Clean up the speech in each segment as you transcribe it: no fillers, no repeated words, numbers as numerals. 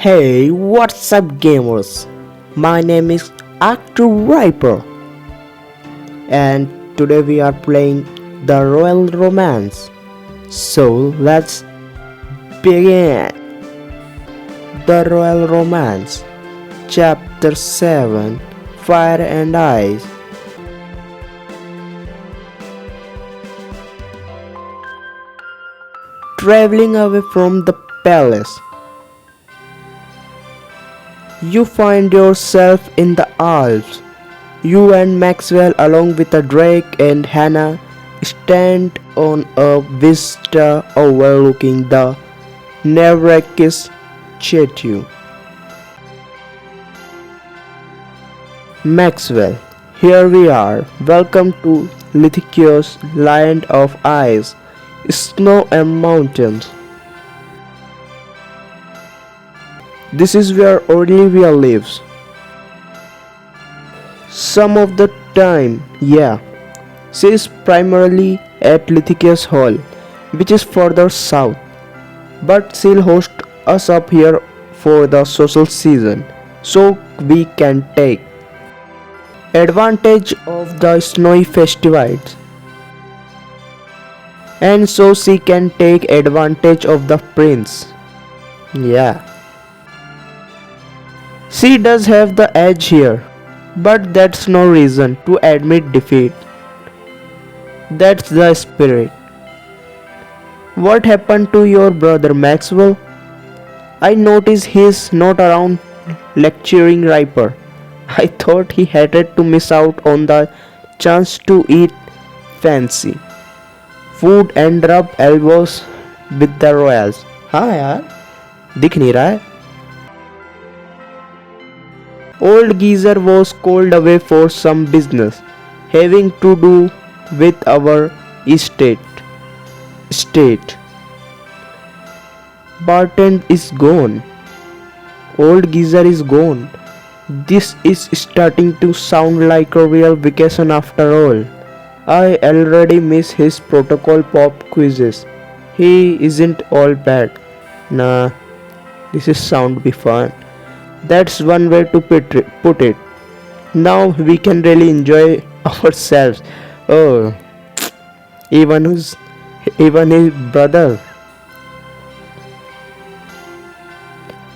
Hey, what's up, gamers? My name is ArctuRiper, and today we are playing the Royal Romance. So let's begin. The Royal Romance, Chapter 7, Fire and Ice. Traveling away from the palace, you find yourself in the Alps. You and Maxwell, along with a Drake and Hannah, stand on a vista overlooking the Nevrakis Chateau. Maxwell, here we are. Welcome to Lithikios, land of ice, snow and mountains. This is where Olivia lives. Some of the time, yeah. She is primarily at Lithikios Hall, which is further south. But she'll host us up here for the social season, so we can take advantage of the snowy festivals. And so she can take advantage of the prince. Yeah. She does have the edge here, but that's no reason to admit defeat. That's the spirit. What happened to your brother Maxwell? I notice he's not around lecturing Riper. I thought he hated to miss out on the chance to eat fancy food and rub elbows with the royals. हाँ यार, दिख नहीं रहा है. Old geezer was called away for some business having to do with our estate. Bartend is gone. Old geezer is gone. This is starting to sound like a real vacation after all. I already miss his protocol pop quizzes. He isn't all bad. Nah, this is sound be fun. That's one way to put it. Now we can really enjoy ourselves. Oh, even his brother.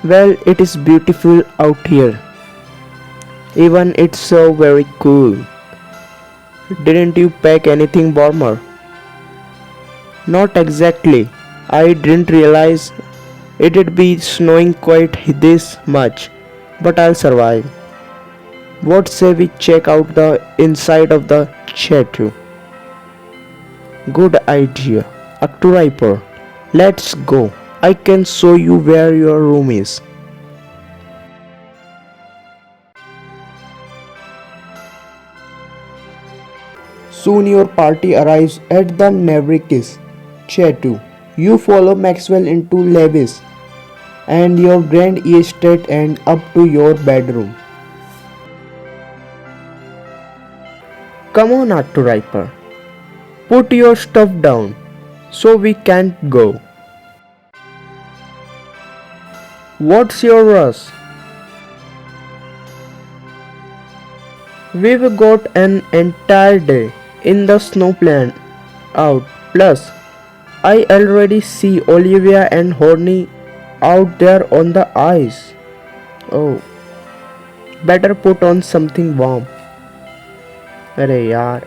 Well, it is beautiful out here. Even it's so very cool. Didn't you pack anything warmer? Not exactly. I didn't realize it'd be snowing quite this much, but I'll survive. What say we check out the inside of the chateau? Good idea. ArctuRiper, let's go. I can show you where your room is. Soon your party arrives at the Nevrakis Chateau. You follow Maxwell into Levis and your grand estate and up to your bedroom. Come on, ArctuRiper. Put your stuff down so we can't go. What's your rush? We've got an entire day in the snow planned out. Plus, I already see Olivia and Horny out there on the ice. Oh, better put on something warm. अरे यार,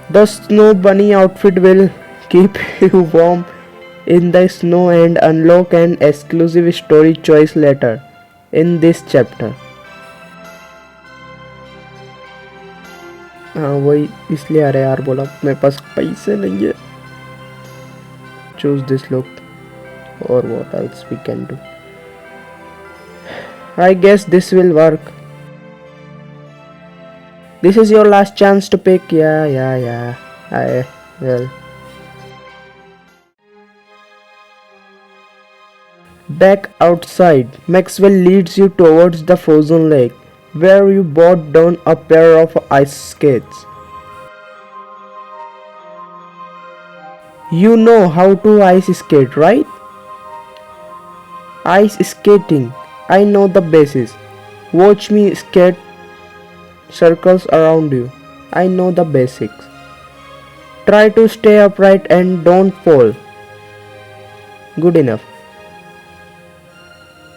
the snow bunny outfit will keep you warm in the snow and unlock an exclusive story choice later in this chapter. हाँ वही इसलिए अरे यार बोला मेरे पास पैसे नहीं है. Choose this look or what else we can do. I guess this will work. This is your last chance to pick. Yeah. I will. Back outside, Maxwell leads you towards the frozen lake, where you brought down a pair of ice skates. You know how to ice skate, right? Ice skating. I know the basics. Watch me skate circles around you. I know the basics. Try to stay upright and don't fall. Good enough.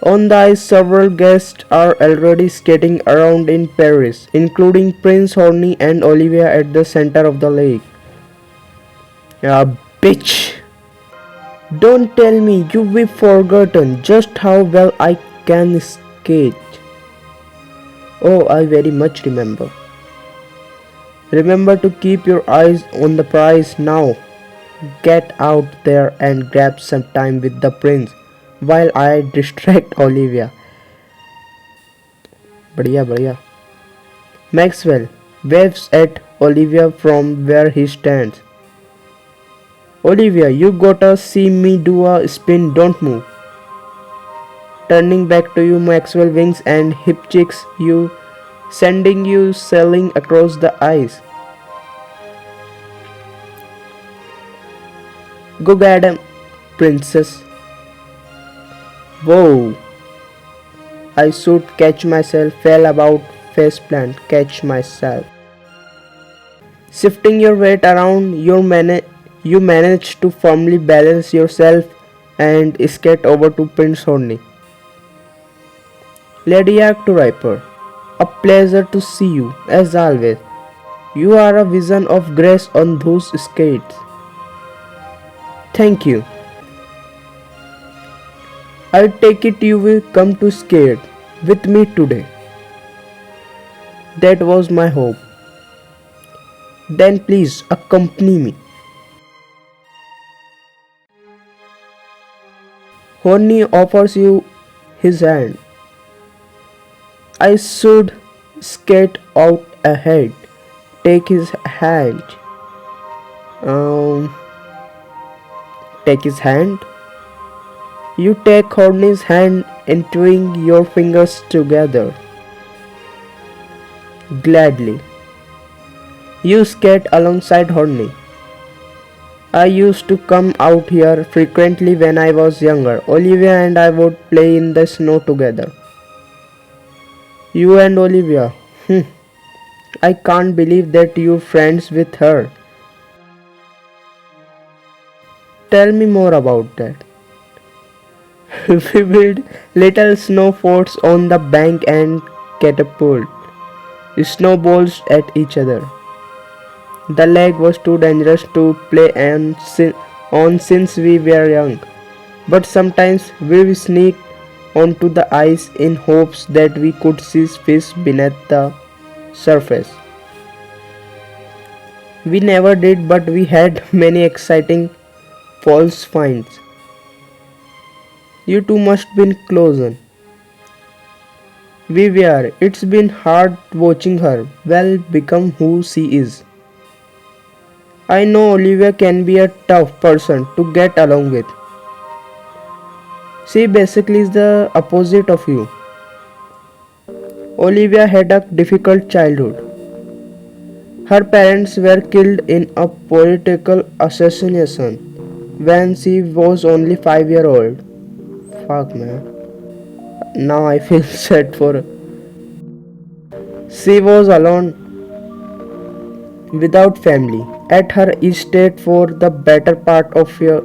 On the ice, several guests are already skating around in Paris, including Prince Horny and Olivia at the center of the lake. Ah, bitch! Don't tell me you've forgotten just how well I can skate. Oh, I very much remember. Remember to keep your eyes on the prize now. Get out there and grab some time with the prince while I distract Olivia. बढ़िया बढ़िया. Maxwell waves at Olivia from where he stands. Olivia, you gotta see me do a spin, don't move. Turning back to you, Maxwell winks and hip checks you, sending you sailing across the ice. Go get him, princess. Whoa. I should catch myself, fell about faceplant, catch myself. Shifting your weight around, you manage to firmly balance yourself and skate over to Prince Horny. Lady ArctuRiper, a pleasure to see you, as always. You are a vision of grace on those skates. Thank you. I take it you will come to skate with me today. That was my hope. Then please accompany me. Horny offers you his hand. I should skate out ahead. Take his hand. Um, Take his hand. You take Horny's hand, entwine your fingers together. Gladly. You skate alongside Horny. I used to come out here frequently when I was younger. Olivia and I would play in the snow together. You and Olivia. I can't believe that you're friends with her. Tell me more about that. We built little snow forts on the bank and catapult snowballs at each other. The lake was too dangerous to play on since we were young, but sometimes we would sneak onto the ice in hopes that we could see fish beneath the surface. We never did, but we had many exciting false finds. You two must been closer. We were. It's been hard watching her well become who she is. I know Olivia can be a tough person to get along with. She basically is the opposite of you. Olivia had a difficult childhood. Her parents were killed in a political assassination when she was only 5 years old. Fuck man. Now I feel sad for her. She was alone without family at her estate for the better part of a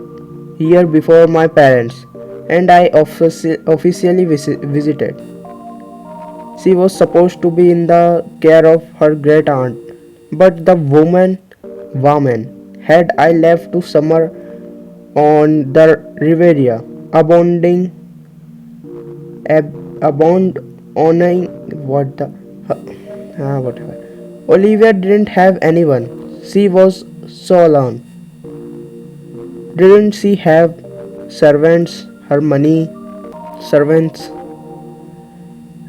year before my parents and I officially visited. She was supposed to be in the care of her great aunt, but the woman had I left to summer on the Riviera, abandoning whatever. Olivia didn't have anyone. She was so alone. Didn't she have servants? Her money? Servants?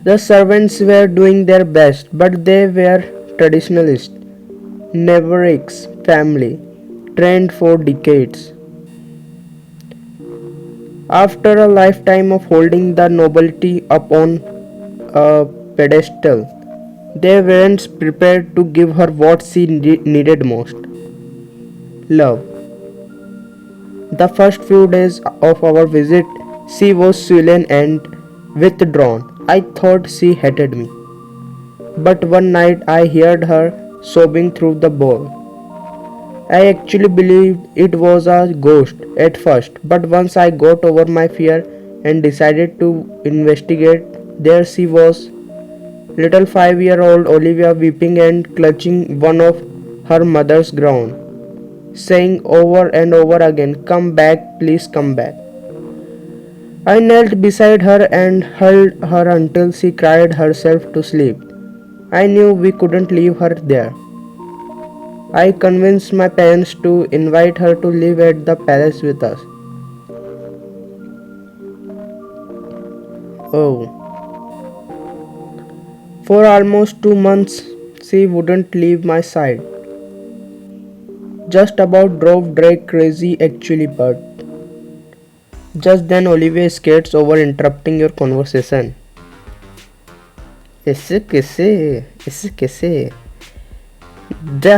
The servants were doing their best, but they were traditionalist, Nevericks family, trained for decades. After a lifetime of holding the nobility up on a pedestal, they weren't prepared to give her what she needed most: love. The first few days of our visit, She was sullen and withdrawn. I thought she hated me. But one night I heard her sobbing through the bowl. I actually believed it was a ghost at first, but once I got over my fear and decided to investigate, there she was, little 5-year-old Olivia weeping and clutching one of her mother's gown, saying over and over again, "Come back, please come back." I knelt beside her and held her until she cried herself to sleep. I knew we couldn't leave her there. I convinced my parents to invite her to live at the palace with us. Oh, for almost 2 months, she wouldn't leave my side. Just about drove Drake crazy actually, but just then Olivia skates over interrupting your conversation. ऐसे कैसे ऐसे कैसे the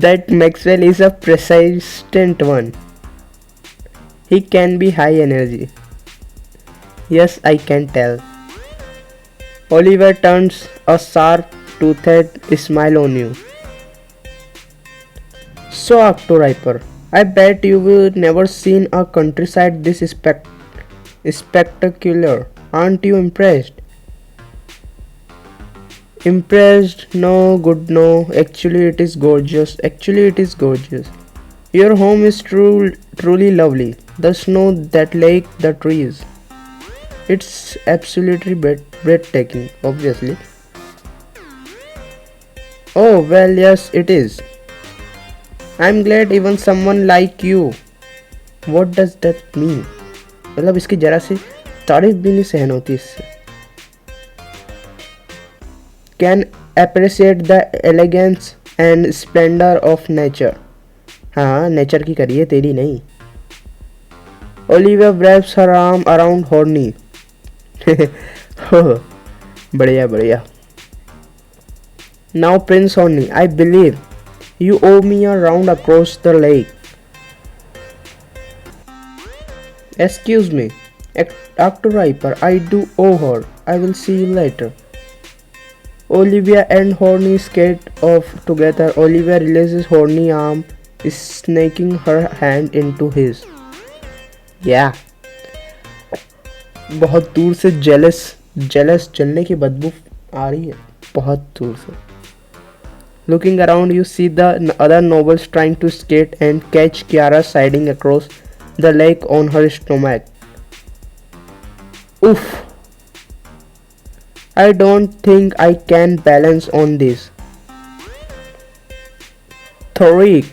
that Maxwell is a persistent one. He can be high energy. Yes, I can tell. Oliver turns a sharp toothed smile on you. So ArctuRiper, I bet you've never seen a countryside this spectacular. Aren't you impressed? Impressed? No, good, no. Actually, it is gorgeous. Your home is truly lovely. The snow, that lake, the trees. It's absolutely breathtaking, obviously. Oh, well, yes, it is. I'm glad even someone like you. What does that mean? मतलब इसकी जरा सी तारीफ भी नहीं सहन होती इससे. Can appreciate the elegance and splendor of nature. हाँ, नेचर की करिए, तेरी नहीं. Olivia wraps her arm around Horny. बढ़िया बढ़िया. Now Prince Horny, I believe you owe me a round across the lake. Excuse me, ArctuRiper, I do owe her. I will see you later. Olivia and Horny skate off together. Olivia releases Horny's arm, snaking her hand into his. Yeah. बहुत दूर से jealous जलने की बदबू आ रही है. बहुत दूर से. Looking around, you see the other nobles trying to skate and catch Kiara sidling across the lake on her stomach. Oof. I don't think I can balance on this. Tariq,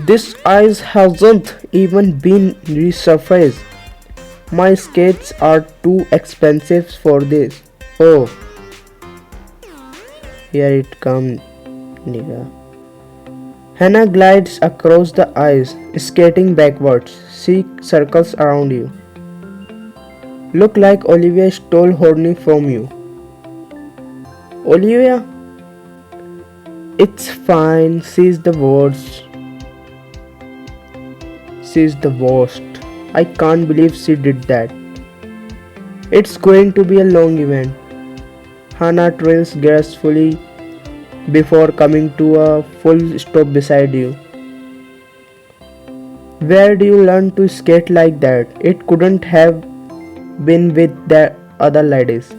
this ice hasn't even been resurfaced. My skates are too expensive for this. Oh, here it comes, nigga. Hannah glides across the ice, skating backwards. She circles around you. Look like Olivia stole Horny from you. Olivia? It's fine, she's the worst. I can't believe she did that. It's going to be a long event. Hannah trails gracefully before coming to a full stop beside you. Where do you learn to skate like that? It couldn't have been with the other ladies.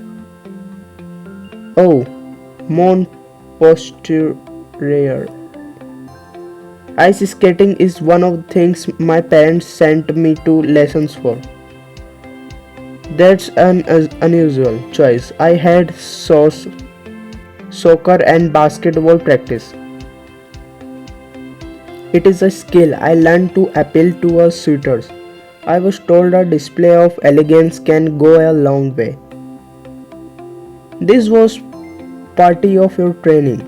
Oh, Mon Posterior. Ice skating is one of the things my parents sent me to lessons for. That's an unusual choice. I had soccer and basketball practice. It is a skill I learned to appeal to us suitors. I was told a display of elegance can go a long way. This was part of training.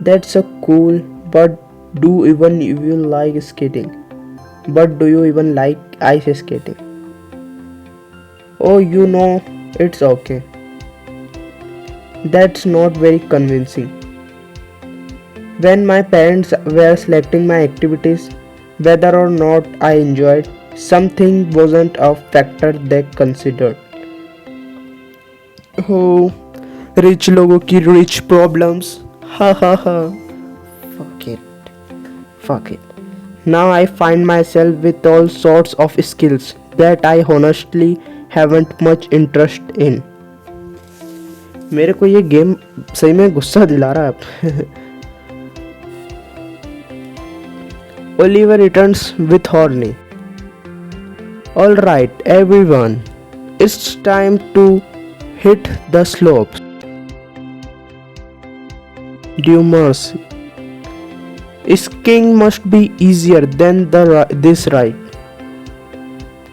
That's so cool, but do even you like skating? But do you even like ice skating? Oh, it's okay. That's not very convincing. When my parents were selecting my activities, Whether or not I enjoyed, something wasn't a factor they considered. Oh, rich लोगों की rich problems. Ha ha ha. Fuck it. Fuck it. Now I find myself with all sorts of skills that I honestly haven't much interest in. मेरे को ये game सही में गुस्सा दिला रहा है. Oliver returns with Horny. Alright, everyone, it's time to hit the slopes. Due mercy. Skiing must be easier than this ride.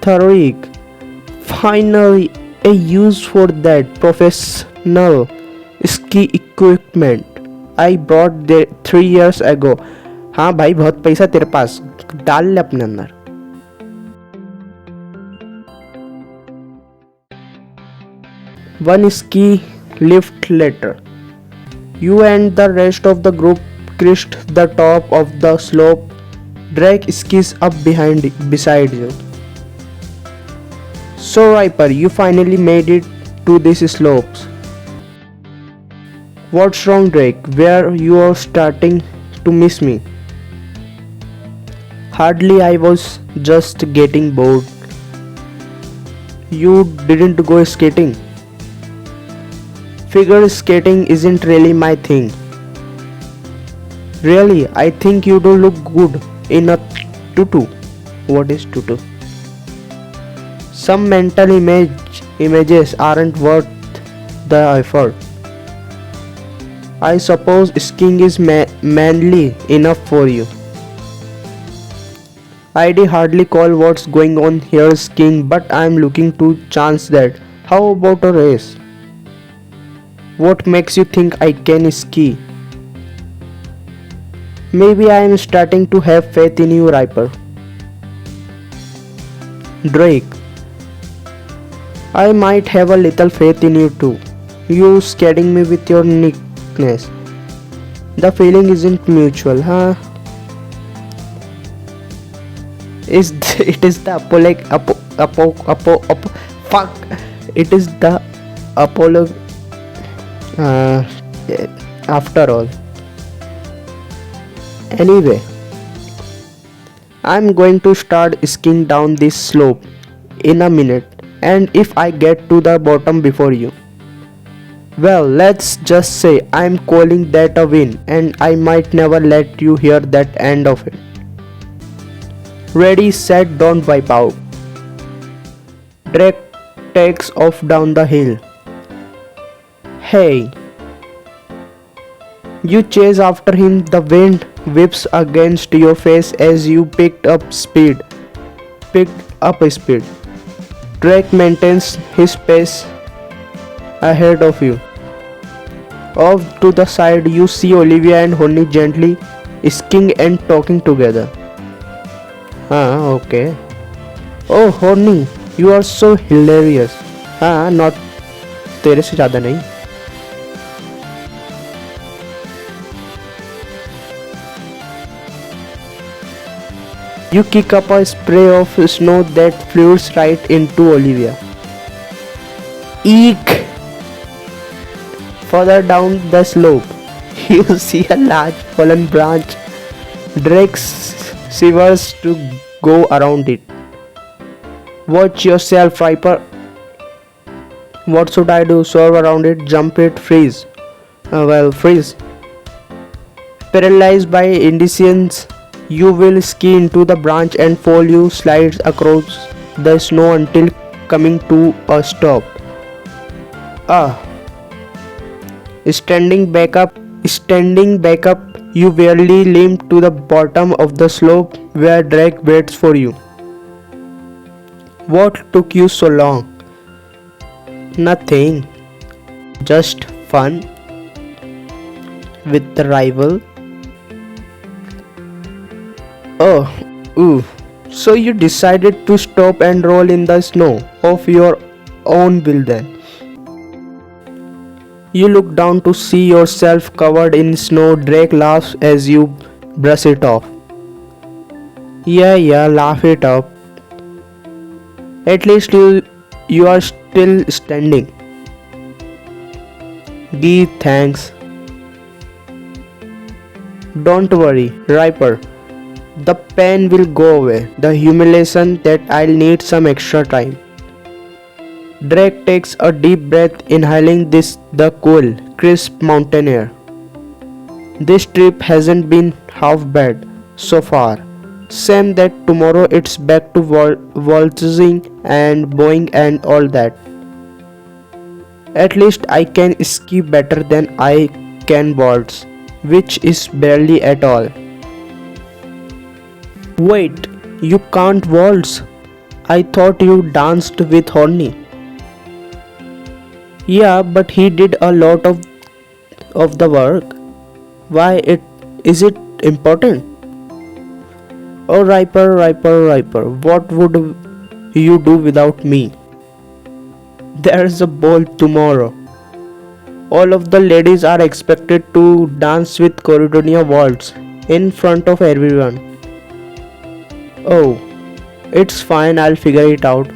Tariq, finally a use for that professional ski equipment I bought there 3 years ago. हाँ भाई बहुत पैसा तेरे पास डाल ले अपने अंदर. One ski lift later, you and the rest of the group crest the top of the slope. Drake skis up beside you. So Riper, you finally made it to these slopes. What's wrong, Drake? Where you are starting to miss me? Hardly, I was just getting bored. You didn't go skating. Figure skating isn't really my thing. Really, I think you do look good in a tutu. What is tutu? Some mental images aren't worth the effort. I suppose skiing is manly enough for you. I'd hardly call what's going on here skiing, but I'm looking to chance that. How about a race? What makes you think I can ski? Maybe I am starting to have faith in you, Riper. Drake, I might have a little faith in you too. You scaring me with your neatness. The feeling isn't mutual, huh? It is the fuck. It is the Apollo. After all. Anyway, I'm going to start skiing down this slope in a minute, and if I get to the bottom before you, well, let's just say I'm calling that a win, and I might never let you hear that end of it. Ready, set, don't wipe out. Drake takes off down the hill. Hey. You chase after him, the wind whips against your face as you picked up speed. Drake maintains his pace ahead of you. Off to the side, you see Olivia and Honey gently skiing and talking together. Okay. Oh, Honey, you are so hilarious. Not तेरे से ज़्यादा नहीं. You kick up a spray of snow that flews right into Olivia. Eek! Further down the slope, you see a large fallen branch. Drake shivers to go around it. Watch yourself, Riper. What should I do? Swerve around it, jump it, freeze. Freeze. Paralyzed by indecisions, you will ski into the branch and fall. You slide across the snow until coming to a stop. Standing back up, you barely limp to the bottom of the slope where Drake waits for you. What took you so long? Nothing. Just fun with the rival. So you decided to stop and roll in the snow of your own will then. You look down to see yourself covered in snow. Drake laughs as you brush it off. Yeah, yeah, laugh it up. At least you are still standing. Give thanks. Don't worry, Riper. The pain will go away. The humiliation that I'll need some extra time. Drake takes a deep breath, inhaling the cool, crisp mountain air. This trip hasn't been half bad so far. Same that tomorrow it's back to waltzing and bowing and all that. At least I can ski better than I can waltz, which is barely at all. Wait, you can't waltz? I thought you danced with Horny. Yeah, but he did a lot of the work. Why is it important? Oh, Riper, Riper, Riper, what would you do without me? There's a ball tomorrow. All of the ladies are expected to dance with Coridonia waltz in front of everyone. Oh, it's fine, I'll figure it out.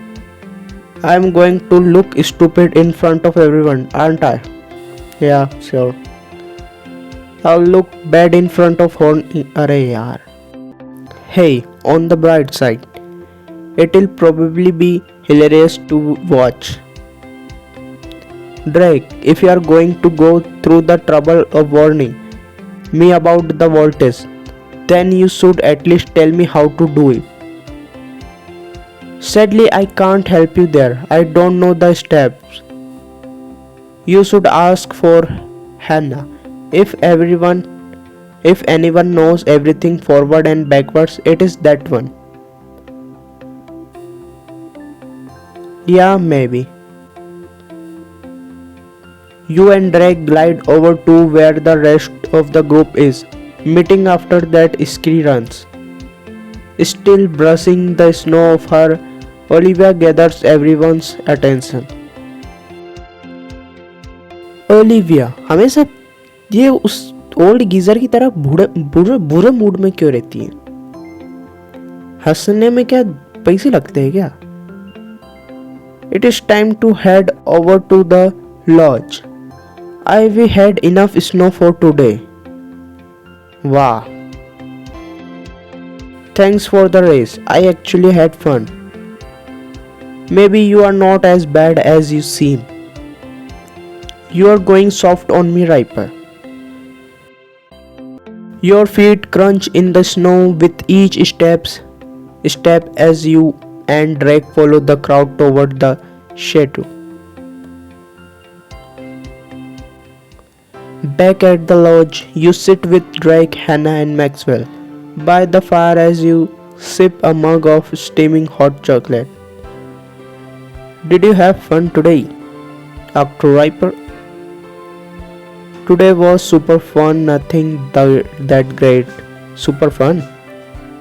I'm going to look stupid in front of everyone, aren't I? Yeah, sure. I'll look bad in front of Horn. Arey yaar. Hey, on the bright side, it'll probably be hilarious to watch. Drake, if you are going to go through the trouble of warning me about the voltage, then you should at least tell me how to do it. Sadly, I can't help you there. I don't know the steps. You should ask for Hannah. If anyone knows everything forward and backwards, it is that one. Yeah, maybe. You and Drake glide over to where the rest of the group is, meeting after that ski runs. Still brushing the snow off her, Olivia gathers everyone's attention. Olivia हमेशा ये उस old geyser की तरह बुरे mood में क्यों रहती है? हंसने में क्या पैसे लगते हैं क्या? It is time to head over to the lodge. We had enough snow for today. Wow. Thanks for the race. I actually had fun. Maybe you are not as bad as you seem. You are going soft on me, Riper. Your feet crunch in the snow with each step as you and Drake follow the crowd toward the chateau. Back at the lodge, you sit with Drake, Hannah and Maxwell by the fire as you sip a mug of steaming hot chocolate. Did you have fun today, ArctuRiper? Today was super fun, nothing that great. Super fun?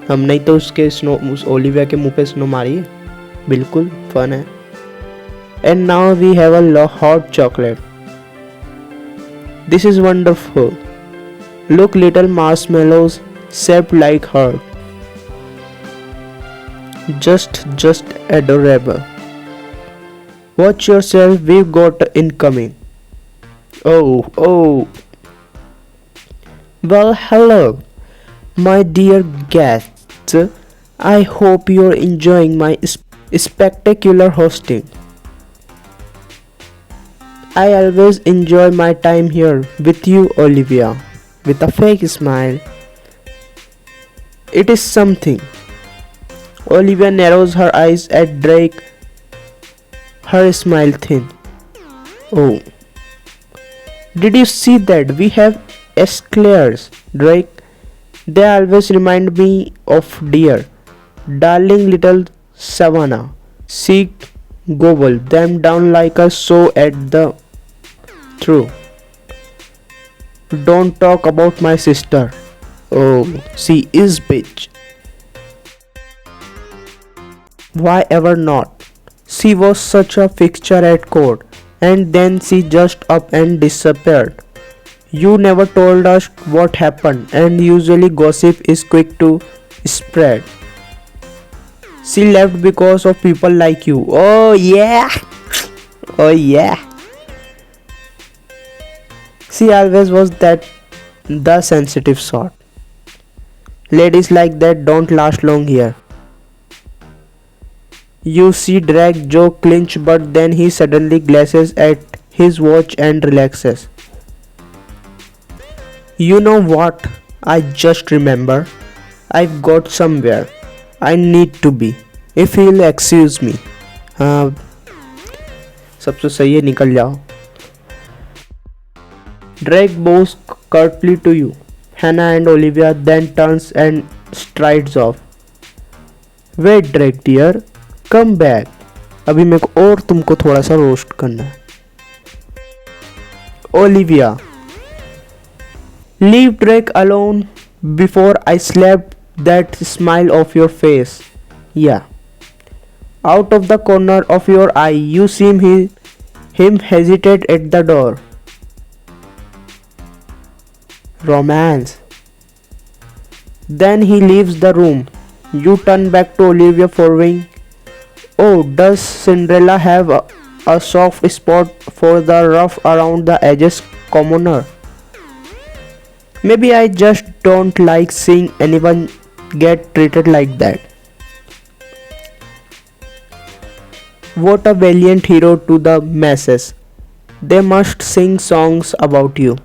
हमने तो उसके snow उस Olivia के मुंह पे snow मारी है. बिल्कुल फन है. And now we have a hot chocolate. This is wonderful. Look, little marshmallows shaped like heart. Just adorable. Watch yourself, we've got incoming. Oh. Well, hello, my dear guests. I hope you're enjoying my spectacular hosting. I always enjoy my time here with you, Olivia, with a fake smile. It is something. Olivia narrows her eyes at Drake, her smile thin. Oh. Did you see that? We have escalairs, Drake. They always remind me of deer. Darling little savannah. Seek gobble them down like a sow at the true. Don't talk about my sister. Oh, she is bitch. Why ever not? She was such a fixture at court, and then she just up and disappeared. You never told us what happened, and usually gossip is quick to spread. She left because of people like you. Oh yeah. Oh yeah. She always was that the sensitive sort. Ladies like that don't last long here. You see Drake Joe clinch, but then he suddenly glances at his watch and relaxes. You know what? I just remember. I've got somewhere I need to be. If you'll excuse me. हाँ सबसे सही है निकल जाओ. Drake bows curtly to you. Hannah and Olivia then turns and strides off. Wait Drake dear, come back. अभी मेरे को और तुमको थोड़ा सा रोस्ट करना है. Olivia, leave Drake alone before I slap that smile off your face. Yeah. Out of the corner of your eye, you see him hesitate at the door. Romance. Then he leaves the room. You turn back to Olivia following. Oh, does Cinderella have a soft spot for the rough around the edges commoner? Maybe I just don't like seeing anyone get treated like that. What a valiant hero to the masses. They must sing songs about you.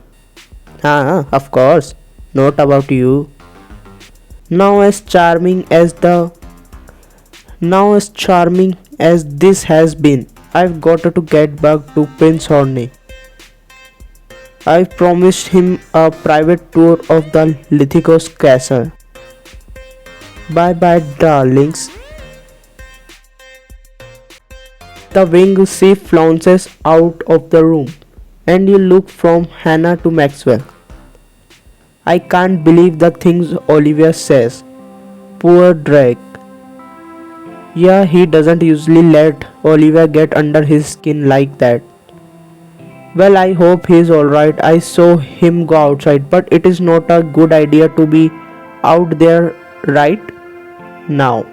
Ah, of course, not about you. Now as charming as this has been, I've got to get back to Prince Horny. I've promised him a private tour of the Lithicos castle. Bye bye, darlings. The winged she flounces out of the room, and you look from Hannah to Maxwell. I can't believe the things Olivia says. Poor Drake. Yeah, he doesn't usually let Olivia get under his skin like that. Well, I hope he's alright. I saw him go outside, but it is not a good idea to be out there right now.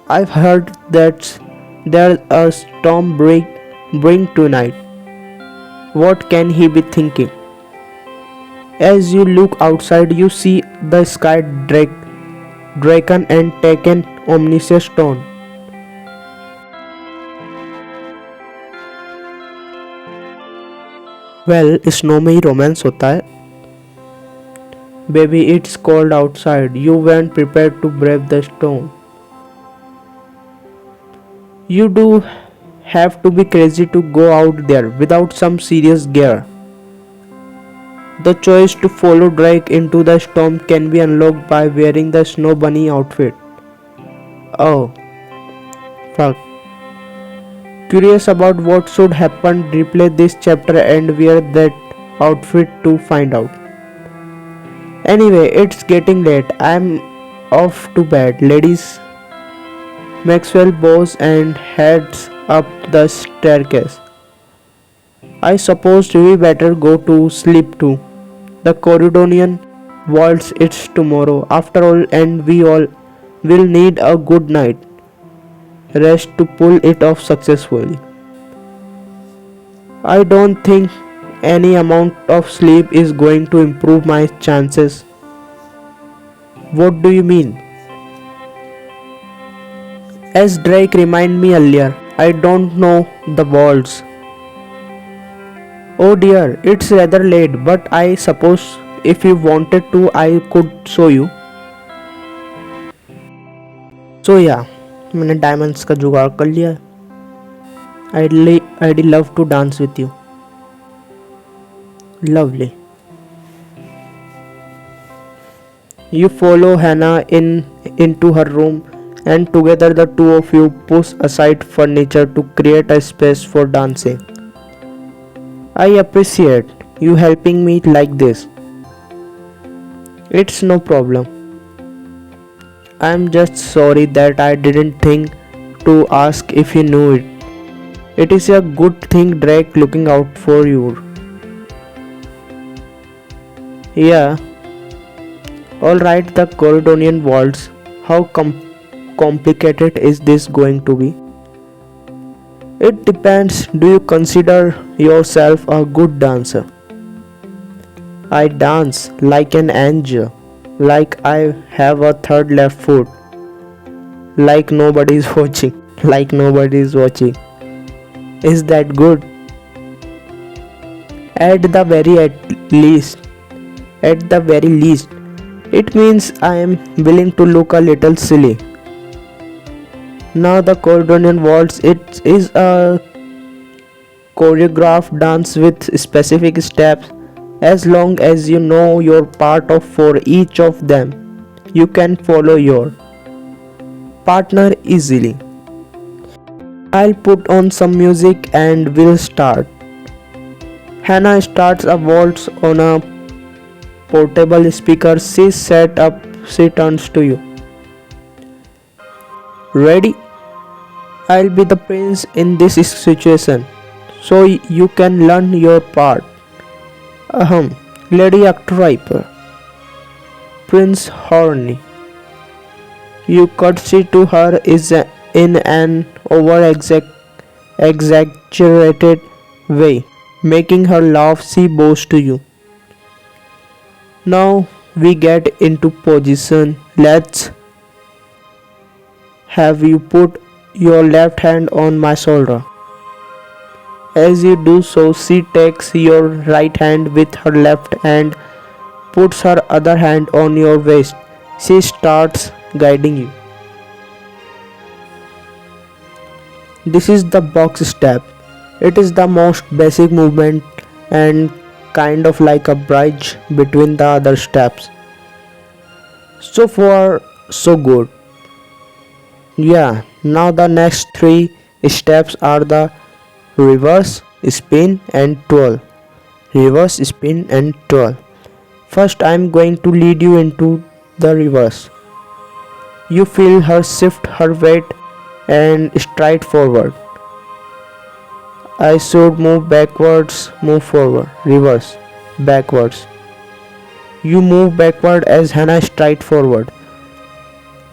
I've heard that there's a storm brewing tonight. What can he be thinking? As you look outside, you see the sky draken and taken omniscient stone. Well, snow में ही romance होता है. Baby, it's cold outside. You weren't prepared to brave the storm. You do have to be crazy to go out there without some serious gear. The choice to follow Drake into the storm can be unlocked by wearing the snow bunny outfit. Oh, fuck. Curious about what should happen, replay this chapter and wear that outfit to find out. Anyway, it's getting late. I'm off to bed, ladies. Maxwell bows and heads up the staircase. I suppose we better go to sleep too. The Corridonian waltz it's tomorrow after all, and we all will need a good night rest to pull it off successfully. I don't think any amount of sleep is going to improve my chances. What do you mean? As Drake reminded me earlier, I don't know the walls. Oh dear, it's rather late, but I suppose if you wanted to, I could show you. So yeah, मैंने diamonds का जुगाड़ कर लिया. I'd love to dance with you. Lovely. You follow Hannah into her room, and together the two of you push aside furniture to create a space for dancing. I appreciate you helping me like this. It's no problem. I'm just sorry that I didn't think to ask if you knew it. It is a good thing Drake looking out for you. Yeah. Alright, the Corridonian waltz. How complicated is this going to be? It depends. Do you consider yourself a good dancer? I dance like an angel, like I have a third left foot, like nobody is watching, like nobody is watching. Is that good? At the very at the very least, it means I am willing to look a little silly. Now the Cordonian waltz, it is a choreographed dance with specific steps. As long as you know your part of for each of them, you can follow your partner easily. I'll put on some music and we'll start. Hannah starts a waltz on a portable speaker. She's set up, she turns to you. Ready? I'll be the prince in this situation, so you can learn your part. Lady ArctuRiper. Prince Horny. You curtsy to her is in an exaggerated way, making her laugh. She bows to you. Now we get into position. Let's have you put your left hand on my shoulder. As you do so, she takes your right hand with her left and puts her other hand on your waist. She starts guiding you. This is the box step. It is the most basic movement and kind of like a bridge between the other steps. So far, so good. Yeah, now the next three steps are the reverse, spin and twirl. Reverse, spin and twirl. First I am going to lead you into the reverse. You feel her shift her weight and stride forward. I should move backwards, move forward, reverse, backwards. You move backward as Hannah stride forward.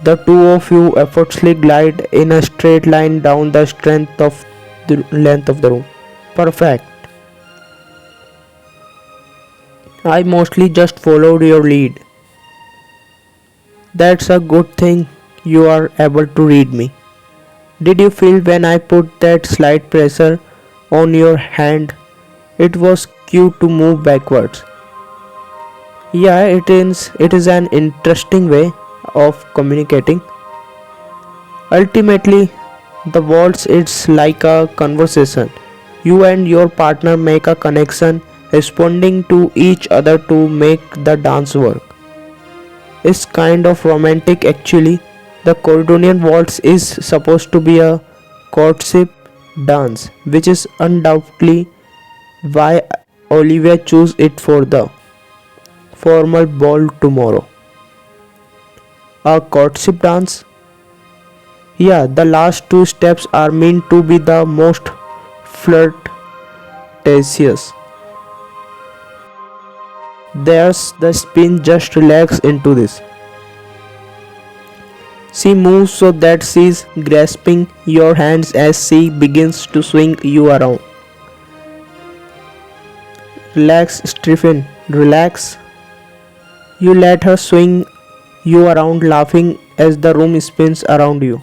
The two of you effortlessly glide in a straight line down the length of the room. Perfect. I mostly just followed your lead. That's a good thing you are able to read me. Did you feel when I put that slight pressure on your hand? It was cue to move backwards. Yeah, it is an interesting way of communicating. Ultimately, the waltz is like a conversation. You and your partner make a connection, responding to each other to make the dance work. It's kind of romantic actually. The Cordonian waltz is supposed to be a courtship dance, which is undoubtedly why Olivia chose it for the formal ball tomorrow. A courtship dance? Yeah, the last two steps are meant to be the most flirtatious. There's the spin, just relax into this. She moves so that she's grasping your hands as she begins to swing you around. Relax, Stephen, relax. You let her swing you around, laughing as the room spins around you.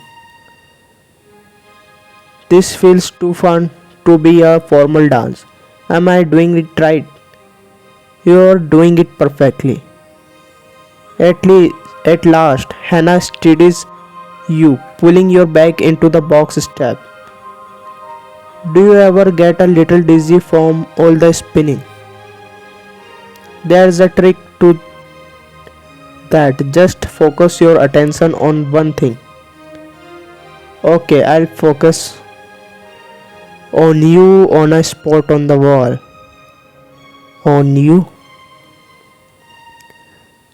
This feels too fun to be a formal dance. Am I doing it right? You're doing it perfectly. At last, Hannah steadies you, pulling your back into the box step. Do you ever get a little dizzy from all the spinning? There's a trick to that. Just focus your attention on one thing. Okay, I'll focus on you, on a spot on the wall. On you?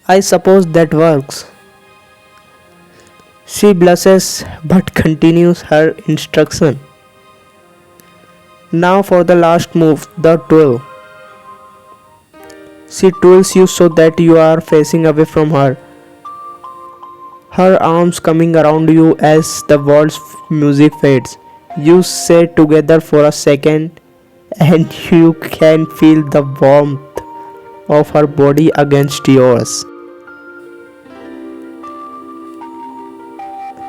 I suppose that works. She blushes but continues her instruction. Now for the last move, the twirl. She twirls you so that you are facing away from her. her arms coming around you as the world's music fades. You stay together for a second and you can feel the warmth of her body against yours.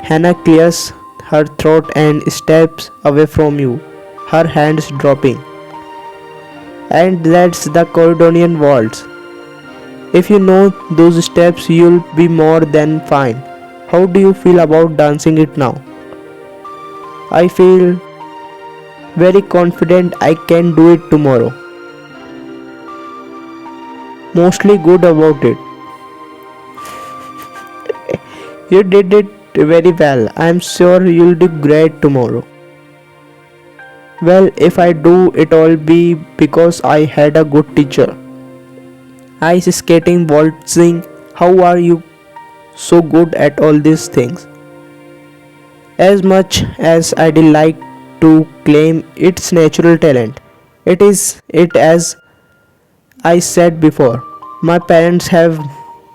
Hannah clears her throat and steps away from you, her hands dropping. And that's the Caledonian waltz. If you know those steps, you'll be more than fine. How do you feel about dancing it now? I feel very confident I can do it tomorrow. Mostly good about it. You did it very well. I'm sure you'll do great tomorrow. Well, if I do, it'll be because I had a good teacher. Ice skating, waltzing, how are you so good at all these things? As much as I'd like to claim it's natural talent, it is it as I said before. My parents have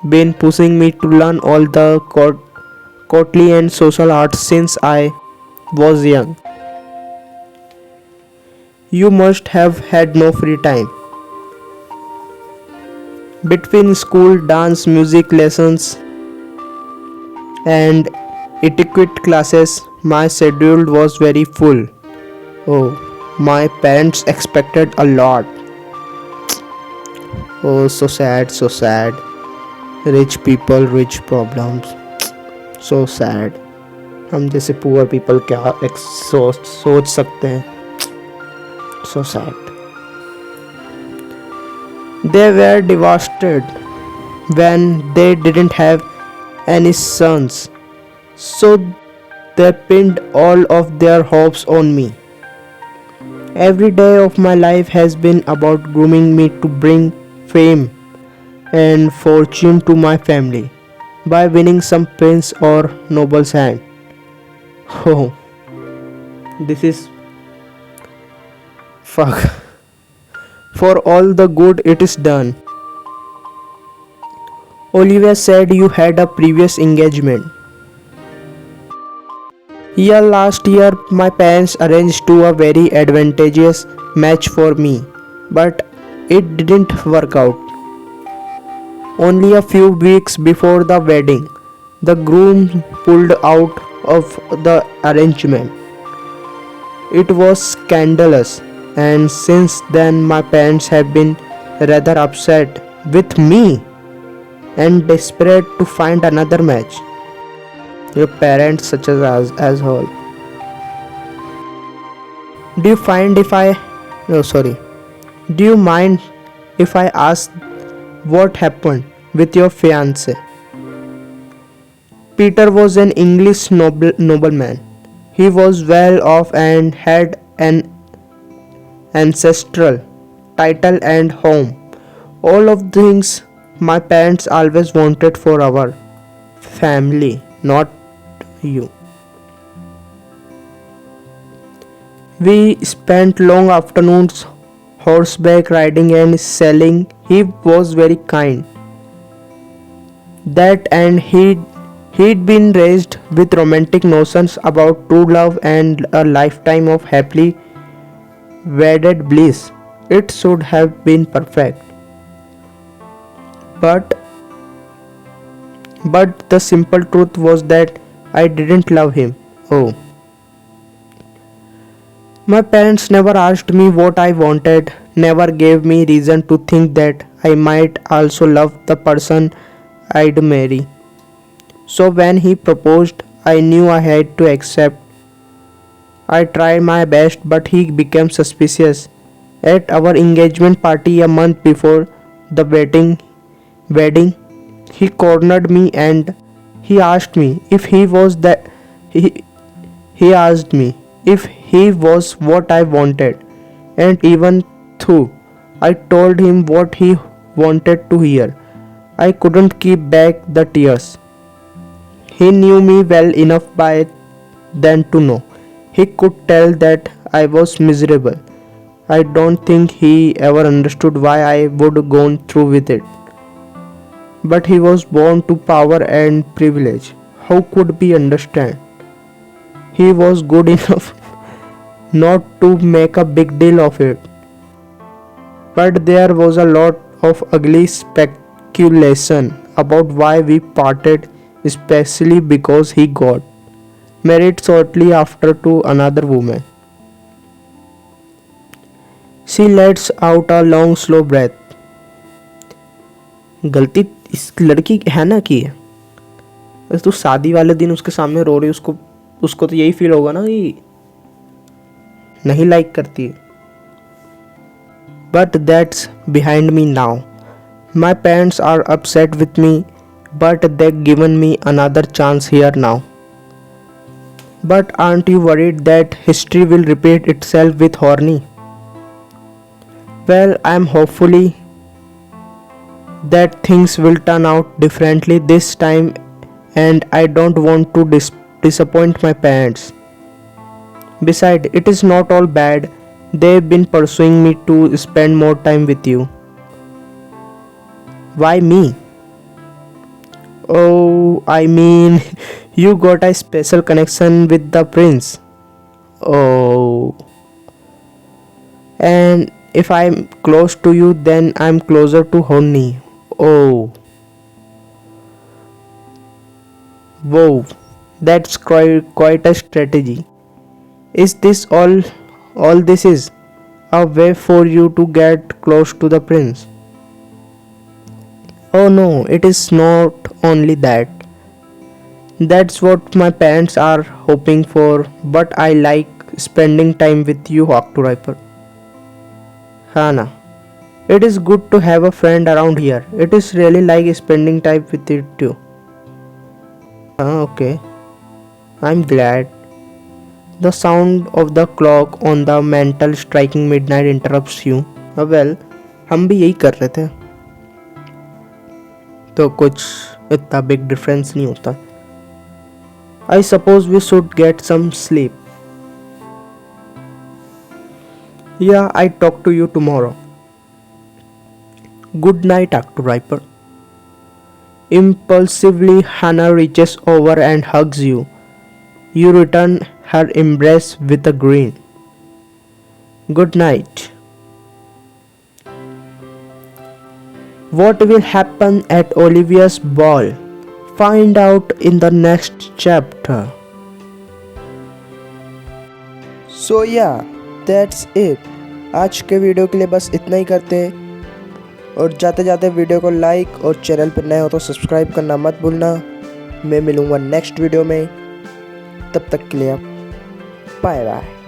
been pushing me to learn all the courtly and social arts since I was young. You must have had no free time. Between school, dance, music lessons, and etiquette classes, my schedule was very full. Oh, my parents expected a lot. Oh, so sad, so sad. Rich people, rich problems. So sad. हम जैसे poor people क्या सोच सकते हैं. So sad. They were devastated when they didn't have any sons, so they pinned all of their hopes on me. Every day of my life has been about grooming me to bring fame and fortune to my family by winning some prince or noble's hand. Oh, this is fuck. For all the good it is done. Olivia said you had a previous engagement. Yeah, last year my parents arranged to a very advantageous match for me, but it didn't work out. Only a few weeks before the wedding, the groom pulled out of the arrangement. It was scandalous, and since then my parents have been rather upset with me and desperate to find another match. Your parents such as whole. Do you find if I no sorry. Do you mind if I ask what happened with your fiance? Peter was an English nobleman. He was well off and had an ancestral title and home. All of things my parents always wanted for our family, not you. We spent long afternoons horseback riding and selling. He was very kind. That and he'd been raised with romantic notions about true love and a lifetime of happily wedded bliss. It should have been perfect. But the simple truth was that I didn't love him. Oh. My parents never asked me what I wanted, never gave me reason to think that I might also love the person I'd marry. So when he proposed, I knew I had to accept. I tried my best, but he became suspicious. At our engagement party a month before the wedding, he cornered me and he asked me if he was that he asked me if he was what I wanted, and even though I told him what he wanted to hear, I couldn't keep back the tears. He knew me well enough by then to know. He could tell that I was miserable. I don't think he ever understood why I would gone through with it. But he was born to power and privilege. how could we understand? He was good enough not to make a big deal of it. But there was a lot of ugly speculation about why we parted, especially because he got married shortly after to another woman. She lets out a long slow breath. गलती इस लड़की की है ना की है। बस तू शादी वाले दिन उसके सामने रो रही, उसको उसको तो यही फील होगा ना कि नहीं लाइक करती है। But that's behind me now. My parents are upset with me, but they've given me another chance here now. But aren't you worried that history will repeat itself with Horny? Well, I'm hopefully that things will turn out differently this time, and I don't want to disappoint my parents. Besides, it is not all bad. They've been pursuing me to spend more time with you. Why me? Oh, I mean, you got a special connection with the prince. Oh. And if I'm close to you, then I'm closer to Honey. Oh. Whoa. That's quite a strategy. Is this all this is? A way for you to get close to the prince? Oh no, it is not only that. That's what my parents are hoping for, but I like spending time with you, ArctuRiper. Hana, it is good to have a friend around here. It is really like spending time with you too. Okay. I'm glad. The sound of the clock on the mantle striking midnight interrupts you. Well, हम भी यही कर रहे थे, तो कुछ इतना big difference नहीं होता. I suppose we should get some sleep. Yeah, I talk to you tomorrow. Good night, ArctuRiper. Impulsively, Hannah reaches over and hugs you. You return her embrace with a grin. Good night. What will happen at Olivia's ball? Find out in the next chapter. So yeah, that's it. आज के video के लिए बस इतना ही करते हैं, और जाते जाते वीडियो को लाइक और चैनल पर नए हो तो सब्सक्राइब करना मत भूलना। मैं मिलूँगा नेक्स्ट वीडियो में, तब तक के लिए बाय बाय।